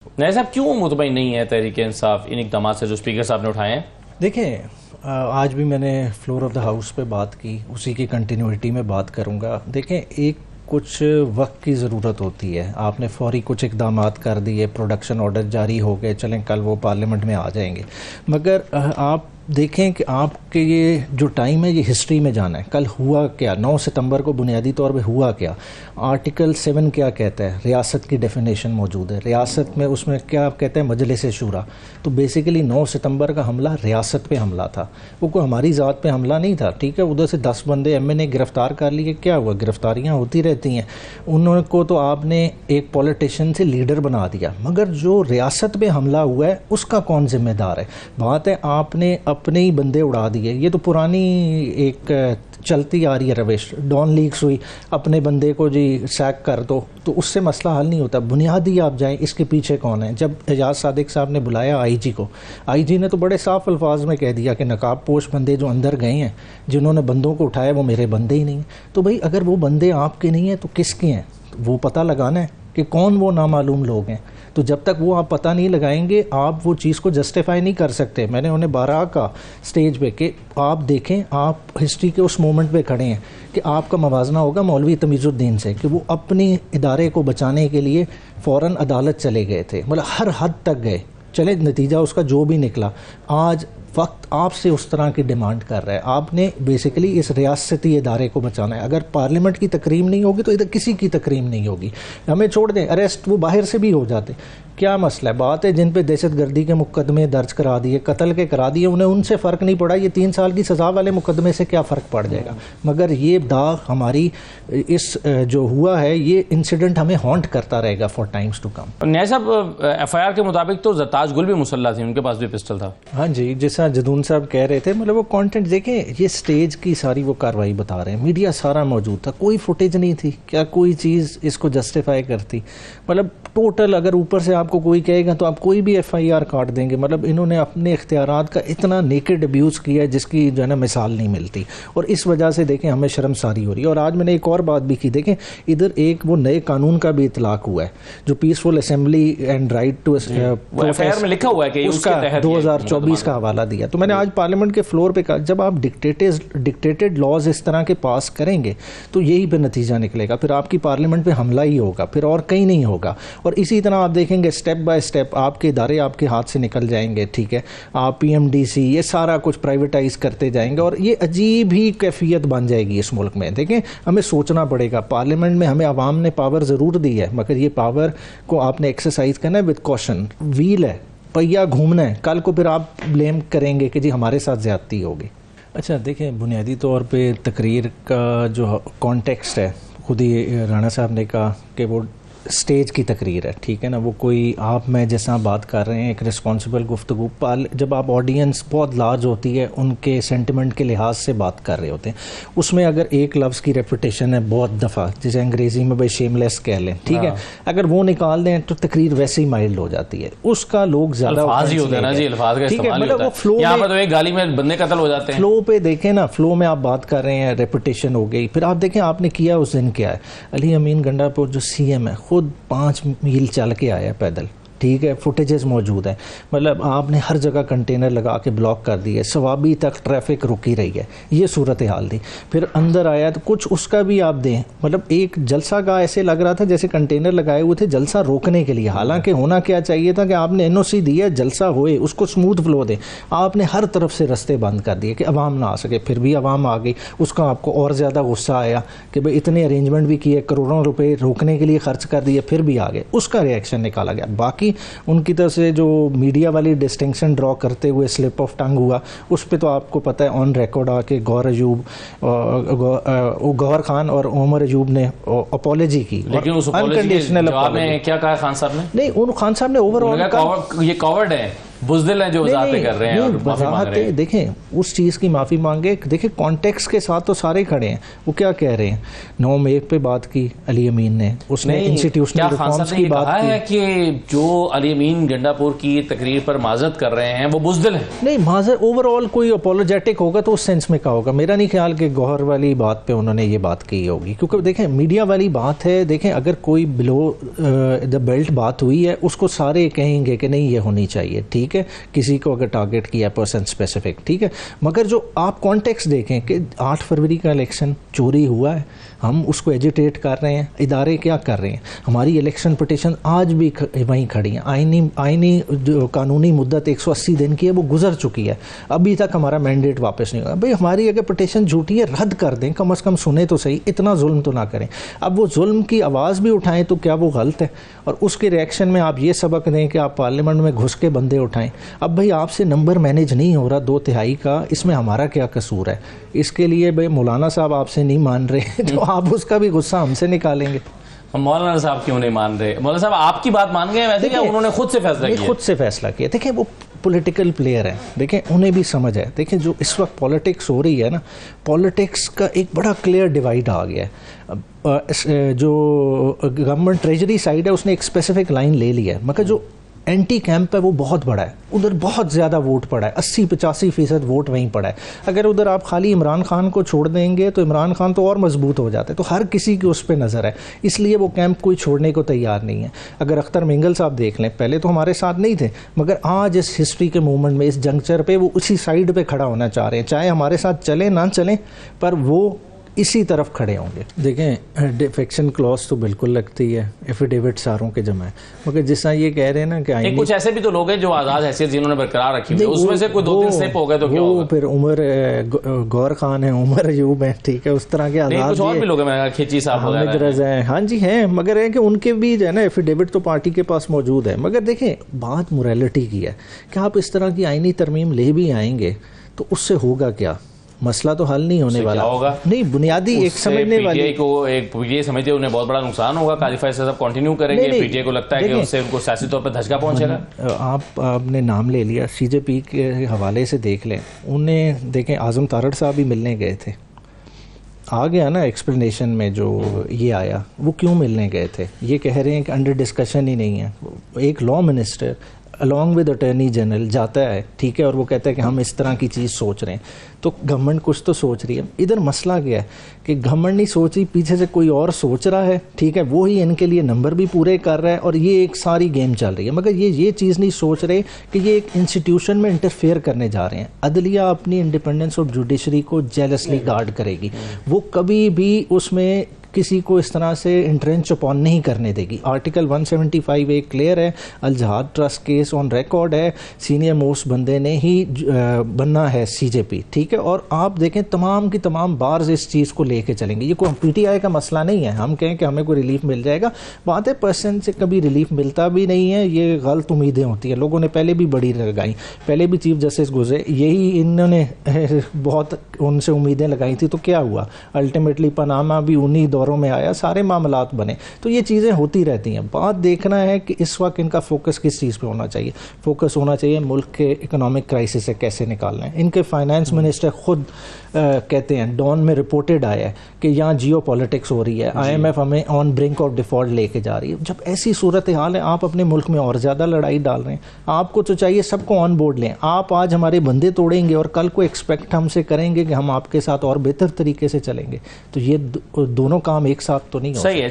نیا صاحب کیوں مطمئن نہیں ہے تحریک انصاف ان اقدامات سے جو اسپیکر صاحب نے اٹھائے ہیں؟ دیکھیں آج بھی میں نے فلور آف دا ہاؤس پہ بات کی، اسی کی کنٹینیوٹی میں بات کروں گا۔ دیکھیں ایک کچھ وقت کی ضرورت ہوتی ہے، آپ نے فوری کچھ اقدامات کر دیے، پروڈکشن آرڈر جاری ہو گئے، چلیں کل وہ پارلیمنٹ میں آ جائیں گے، مگر آپ دیکھیں کہ آپ کے یہ جو ٹائم ہے یہ ہسٹری میں جانا ہے۔ کل ہوا کیا؟ 9 ستمبر کو بنیادی طور پہ ہوا کیا؟ آرٹیکل 7 کیا کہتا ہے؟ ریاست کی ڈیفینیشن موجود ہے، ریاست میں اس میں کیا کہتے ہیں؟ مجلس شورا۔ تو بیسیکلی 9 ستمبر کا حملہ ریاست پہ حملہ تھا، وہ کوئی ہماری ذات پہ حملہ نہیں تھا، ٹھیک ہے؟ ادھر سے 10 بندے ایم این اے گرفتار کر لیے، کیا ہوا؟ گرفتاریاں ہوتی رہتی ہیں، انہوں کو تو آپ نے ایک پولیٹیشین سے لیڈر بنا دیا، مگر جو ریاست پہ حملہ ہوا ہے اس کا کون ذمہ دار ہے؟ بات ہے آپ نے اپنے ہی بندے اڑا دیے، یہ تو پرانی ایک چلتی آ رہی ہے روش، ڈان لیکس ہوئی، اپنے بندے کو جی سیک کر دو، تو اس سے مسئلہ حل نہیں ہوتا۔ بنیادی آپ جائیں اس کے پیچھے کون ہے؟ جب اعجاز صادق صاحب نے بلایا آئی جی کو، آئی جی نے تو بڑے صاف الفاظ میں کہہ دیا کہ نقاب پوش بندے جو اندر گئے ہیں، جنہوں نے بندوں کو اٹھایا، وہ میرے بندے ہی نہیں ہیں۔ تو بھائی اگر وہ بندے آپ کے نہیں ہیں تو کس کے ہیں؟ وہ پتہ لگانا ہے کہ کون وہ نامعلوم لوگ ہیں۔ تو جب تک وہ آپ پتہ نہیں لگائیں گے آپ وہ چیز کو جسٹیفائی نہیں کر سکتے۔ میں نے انہیں بارہا کہا سٹیج پہ کہ آپ دیکھیں، آپ ہسٹری کے اس مومنٹ پہ کھڑے ہیں کہ آپ کا موازنہ ہوگا مولوی تمیز الدین سے، کہ وہ اپنی ادارے کو بچانے کے لیے فوراً عدالت چلے گئے تھے، مطلب ہر حد تک گئے، چلے نتیجہ اس کا جو بھی نکلا۔ آج وقت آپ سے اس طرح کی ڈیمانڈ کر رہا ہے، آپ نے بیسیکلی اس ریاستی ادارے کو بچانا ہے۔ اگر پارلیمنٹ کی تکریم نہیں ہوگی تو ادھر کسی کی تکریم نہیں ہوگی، ہمیں چھوڑ دیں، اریسٹ وہ باہر سے بھی ہو جاتے، کیا مسئلہ ہے؟ بات ہے جن پہ دہشت گردی کے مقدمے درج کرا دیے، قتل کے کرا دیے، انہیں ان سے فرق نہیں پڑا، یہ 3 سال کی سزا والے مقدمے سے کیا فرق پڑ جائے گا؟ مگر یہ داغ ہماری اس جو ہوا ہے، یہ انسیڈنٹ ہمیں ہانٹ کرتا رہے گا فار ٹائمز ٹو کم۔ نیا صاحب ایف آئی آر کے مطابق تو زرتاج گل بھی مسلح تھی، ان کے پاس بھی پسٹل تھا۔ ہاں جی، جیسا جدون صاحب کہہ رہے تھے، مطلب وہ کانٹینٹ دیکھیں، یہ سٹیج کی ساری وہ کاروائی بتا رہے ہیں، میڈیا سارا موجود تھا، کوئی فوٹیج نہیں تھی، کیا کوئی چیز اس کو جسٹیفائی کرتی؟ مطلب ٹوٹل اگر اوپر سے آپ کو کوئی کہے گا تو آپ کوئی بھی ایف آئی آر کاٹ دیں گے۔ مطلب انہوں نے اپنے اختیارات کا اتنا نیکڈ ابیوز کیا ہے جس کی جو ہے نا مثال نہیں ملتی، اور اس وجہ سے دیکھیں ہمیں شرمساری ہو رہی ہے۔ اور آج میں نے ایک اور بات بھی کی، دیکھیں ادھر ایک وہ نئے قانون کا بھی اطلاق ہوا ہے جو peaceful assembly and right to میں لکھا ہوا ہے کہ اس کا 2024 کا حوالہ دیا۔ تو میں نے آج پارلیمنٹ کے فلور پہ کہا جب آپ ڈکٹیٹڈ لاز اس طرح کے پاس کریں گے تو یہی پہ نتیجہ نکلے گا، پھر آپ کی پارلیمنٹ پہ حملہ ہی ہوگا، پھر اور کہیں نہیں ہوگا۔ اور اسی طرح آپ دیکھیں گے سٹیپ بائی سٹیپ آپ کے ادارے آپ کے ہاتھ سے نکل جائیں گے، ٹھیک ہے؟ آپ پی ایم ڈی سی یہ سارا کچھ پرائیویٹائز کرتے جائیں گے، اور یہ عجیب ہی کیفیت بن جائے گی اس ملک میں۔ دیکھیں ہمیں سوچنا پڑے گا، پارلیمنٹ میں ہمیں عوام نے پاور ضرور دی ہے، مگر یہ پاور کو آپ نے ایکسرسائز کرنا ہے وتھ کوشن۔ ویل ہے، پہیا گھومنا ہے، کل کو پھر آپ بلیم کریں گے کہ جی ہمارے ساتھ زیادتی ہوگی۔ اچھا دیکھیں بنیادی طور پہ تقریر کا جو کانٹیکسٹ ہے، خود ہی رانا صاحب نے کہا کہ وہ سٹیج کی تقریر ہے، ٹھیک ہے نا؟ وہ کوئی آپ میں جیسا بات کر رہے ہیں ایک رسپانسبل گفتگو، جب آپ آڈینس بہت لارج ہوتی ہے ان کے سینٹیمنٹ کے لحاظ سے بات کر رہے ہوتے ہیں، اس میں اگر ایک لفظ کی ریپیٹیشن ہے بہت دفعہ، جسے انگریزی میں بھائی شیم لیس کہہ لیں، ٹھیک ہے، اگر وہ نکال دیں تو تقریر ویسے ہی مائلڈ ہو جاتی ہے۔ اس کا لوگ زیادہ الفاظ ہی ہوتے ہیں نا جی، الفاظ کا استعمال ہی ہوتا ہے، یہاں پر تو ایک گالی میں بندے قتل ہو جاتے ہیں۔ فلو پہ دیکھیں نا، فلو میں آپ بات کر رہے ہیں، ریپیٹیشن ہو گئی، پھر آپ دیکھیں آپ نے کیا اس دن کیا ہے۔ علی امین گنڈا پور جو سی ایم ہے خود 5 میل چل کے آیا پیدل، ٹھیک ہے، فوٹیجز موجود ہیں، مطلب آپ نے ہر جگہ کنٹینر لگا کے بلاک کر دیے، ثوابی تک ٹریفک رکی رہی ہے، یہ صورتحال تھی۔ پھر اندر آیا تو کچھ اس کا بھی آپ دیں، مطلب ایک جلسہ کا ایسے لگ رہا تھا جیسے کنٹینر لگائے ہوئے تھے جلسہ روکنے کے لیے، حالانکہ ہونا کیا چاہیے تھا کہ آپ نے این او سی دی ہے، جلسہ ہوئے، اس کو سموتھ فلو دیں، آپ نے ہر طرف سے رستے بند کر دیے کہ عوام نہ آ سکے، پھر بھی عوام آ گئی، اس کا آپ کو اور زیادہ غصہ آیا کہ بھئی اتنے ارینجمنٹ بھی کیے، کروڑوں روپے روکنے کے لیے خرچ کر دیے، پھر بھی آ گئے، اس کا ریئیکشن نکالا گیا۔ باقی ان کی طرف سے جو میڈیا والی ڈسٹنکشن ڈرا کرتے ہوئے سلپ آف ٹنگ ہوا، اس پہ تو آپ کو پتہ ہے آن ریکارڈ آ کے گوہر خان اور عمر ایوب نے اپالوجی کی، لیکن اس اپالوجی کے جواب میں کیا کہا خان صاحب نے؟ نہیں، خان صاحب نے اوور آل یہ کاورڈ ہے، بزدل ہیں جو وضاحتیں کر رہے ہیں اور معافی مانگ رہے ہیں. دیکھیں اس چیز کی معافی مانگے, دیکھیں کانٹیکس کے ساتھ تو سارے کھڑے ہیں. وہ کیا کہہ رہے ہیں, 9 پہ بات کی علی امین نے, اس نے انسٹیٹیوشنل ریفارمز کی بات کی ہے کہ جو علی امین گنڈا پور کی تقریر پر معذرت کر رہے ہیں وہ بزدل ہیں. نہیں, معذرت اوور آل کوئی اپولوجیٹک ہوگا تو اس سینس میں کہا ہوگا. میرا نہیں خیال کہ گوہر والی بات پہ انہوں نے یہ بات کی ہوگی, کیونکہ دیکھیں میڈیا والی بات ہے. دیکھیں اگر کوئی بلو دا بیلٹ بات ہوئی ہے اس کو سارے کہیں گے کہ نہیں یہ ہونی چاہیے, ٹھیک ہے, کسی کو اگر ٹارگٹ کیا پرسن اسپیسیفک, ٹھیک ہے. مگر جو آپ کانٹیکس دیکھیں کہ 8 فروری کا الیکشن چوری ہوا ہے, ہم اس کو ایجیٹیٹ کر رہے ہیں, ادارے کیا کر رہے ہیں, ہماری الیکشن پٹیشن آج بھی وہیں کھڑی ہیں. آئینی جو قانونی مدت 180 دن کی ہے وہ گزر چکی ہے, ابھی تک ہمارا مینڈیٹ واپس نہیں ہوا. بھئی ہماری اگر پٹیشن جھوٹی ہے رد کر دیں, کم از کم سنیں تو صحیح, اتنا ظلم تو نہ کریں. اب وہ ظلم کی آواز بھی اٹھائیں تو کیا وہ غلط ہے؟ اور اس کے ریئیکشن میں آپ یہ سبق دیں کہ آپ پارلیمنٹ میں گھس کے بندے اٹھائیں. اب بھئی آپ سے نمبر مینیج نہیں ہو رہا 2/3 کا, اس میں ہمارا کیا قصور ہے؟ اس کے لیے بھئی مولانا صاحب آپ سے نہیں مان رہے تو آپ اس کا بھی غصہ ہم سے نکالیں گے. مولانا صاحب کیوں نہیں مان رہے؟ مولانا صاحب آپ کی بات مان گئے ہیں ویسے, کہ انہوں نے خود سے فیصلہ کیا؟ خود سے فیصلہ کیا. دیکھیں وہ پولیٹیکل پلیئر ہیں, دیکھیں انہیں بھی سمجھ ہے. دیکھیں جو اس وقت پالیٹکس ہو رہی ہے نا, پالیٹکس کا ایک بڑا کلیئر ڈیوائڈ آ گیا ہے. جو گورنمنٹ ٹریجری سائڈ ہے اس نے ایک اسپیسیفک لائن لے لی ہے, مگر جو اینٹی کیمپ ہے وہ بہت بڑا ہے, ادھر بہت زیادہ ووٹ پڑا ہے, 80-85% ووٹ وہیں پڑا ہے. اگر ادھر آپ خالی عمران خان کو چھوڑ دیں گے تو عمران خان تو اور مضبوط ہو جاتے, تو ہر کسی کی اس پہ نظر ہے, اس لیے وہ کیمپ کوئی چھوڑنے کو تیار نہیں ہے. اگر اختر مینگل صاحب دیکھ لیں, پہلے تو ہمارے ساتھ نہیں تھے, مگر آج اس ہسٹری کے موومنٹ میں اس جنکچر پہ وہ اسی سائڈ پہ کھڑا ہونا چاہ رہے ہیں, چاہے ہمارے ساتھ چلیں نہ چلیں پر وہ اسی طرف کھڑے ہوں گے. دیکھیں ڈیفیکشن کلوز تو بالکل لگتی ہے, ایفیڈیوٹ ساروں کے جمع ہے, مگر جس طرح یہ کہہ رہے ہیں نا کہ کچھ ایسے بھی تو لوگ ہیں جو آزاد حیثیت جنہوں نے برقرار رکھی ہوئی ہے, اس میں سے کوئی 2-3 سلپ ہو گئے تو کیا ہوگا؟ پھر عمر گور خان ہے, عمر ایوب ہے, ٹھیک ہے, اس طرح کے آزاد کچھ اور بھی لوگ ہیں, کھیچی صاحب حامد رضا ہیں, ہاں جی ہیں, مگر ہے کہ ان کے بھی جو ہے نا ایفیڈیوٹ تو پارٹی کے پاس موجود ہے. مگر دیکھیں بات موریلٹی کی ہے کہ آپ اس طرح کی آئینی ترمیم لے بھی آئیں گے تو اس سے ہوگا کیا؟ مسئلہ تو حل نہیں ہونے والا ہوگا. نہیں, بنیادی ایک سمجھنے والی پی ٹی آئی سمجھتے انہیں بہت بڑا نقصان ہوگا. قاضی فیصل صاحب کنٹینیو کریں گے, پی ٹی آئی کو لگتا ہے کہ اس سے ان کو سیاسی طور پر دھچکا پہنچے گا. آپ نے نام لے لیا, سی جے پی کے حوالے سے دیکھ لیں, انہیں دیکھیں اعظم تارڑ صاحب بھی ملنے گئے تھے, آ گیا نا ایکسپلینیشن میں جو یہ آیا. وہ کیوں ملنے گئے تھے؟ یہ کہہ رہے ہیں کہ انڈر ڈسکشن ہی نہیں ہے. ایک law minister along with attorney general جاتا ہے, ٹھیک ہے, اور وہ کہتا ہے کہ ہم اس طرح کی چیز سوچ رہے ہیں, تو گورنمنٹ کچھ تو سوچ رہی ہے. ادھر مسئلہ کیا ہے کہ گورنمنٹ نہیں سوچ رہی, پیچھے سے کوئی اور سوچ رہا ہے, ٹھیک ہے, وہی ان کے لیے نمبر بھی پورے کر رہا ہے, اور یہ ایک ساری گیم چل رہی ہے. مگر یہ چیز نہیں سوچ رہے کہ یہ ایک انسٹیٹیوشن میں انٹرفیئر کرنے جا رہے ہیں. عدلیہ اپنی انڈیپینڈنس آف جوڈیشری کو جیلسلی گارڈ کرے گی, وہ کبھی بھی اس میں کسی کو اس طرح سے انٹرنچ اپون نہیں کرنے دے گی. آرٹیکل 175 ایک کلیئر ہے, الجہاد ٹرسٹ کیس آن ریکارڈ ہے, سینئر موسٹ بندے نے ہی بننا ہے سی جے پی, ٹھیک ہے. اور آپ دیکھیں تمام کی تمام بارز اس چیز کو لے کے چلیں گے. یہ کوئی پی ٹی آئی کا مسئلہ نہیں ہے, ہم کہیں کہ ہمیں کوئی ریلیف مل جائے گا, بات ہے پرسن سے کبھی ریلیف ملتا بھی نہیں ہے. یہ غلط امیدیں ہوتی ہیں, لوگوں نے پہلے بھی بڑی لگائیں, پہلے بھی چیف جسٹس گزرے, یہی انہوں نے بہت ان سے امیدیں لگائی تھی, تو کیا ہوا؟ الٹیمیٹلی پاناما بھی انہی دوروں میں آیا, سارے معاملات بنے. تو یہ چیزیں ہوتی رہتی ہیں. بات دیکھنا ہے کہ اس وقت ان کا فوکس کس چیز پہ ہونا چاہیے. فوکس ہونا چاہیے ملک کے اکنامک کرائسس سے کیسے نکالنا ہے. ان کے فائنانس منسٹر خود کہتے ہیں, ڈان میں رپورٹڈ آیا ہے کہ یہاں جیو پالیٹکس ہو رہی ہے, آئی ایم ایف ہمیں آن برنک آف ڈیفالٹ لے کے جا رہی ہے. جب ایسی صورتحال ہے, آپ اپنے ملک میں اور زیادہ لڑائی ڈال رہے ہیں. آپ کو تو چاہیے سب کو آن بورڈ لیں. آپ آج ہمارے بندے توڑیں گے اور کل کو ایکسپیکٹ ہم سے کریں گے کہ ہم آپ کے ساتھ اور بہتر طریقے سے چلیں گے, تو یہ دونوں کام ایک ساتھ تو نہیں ہو سکتے.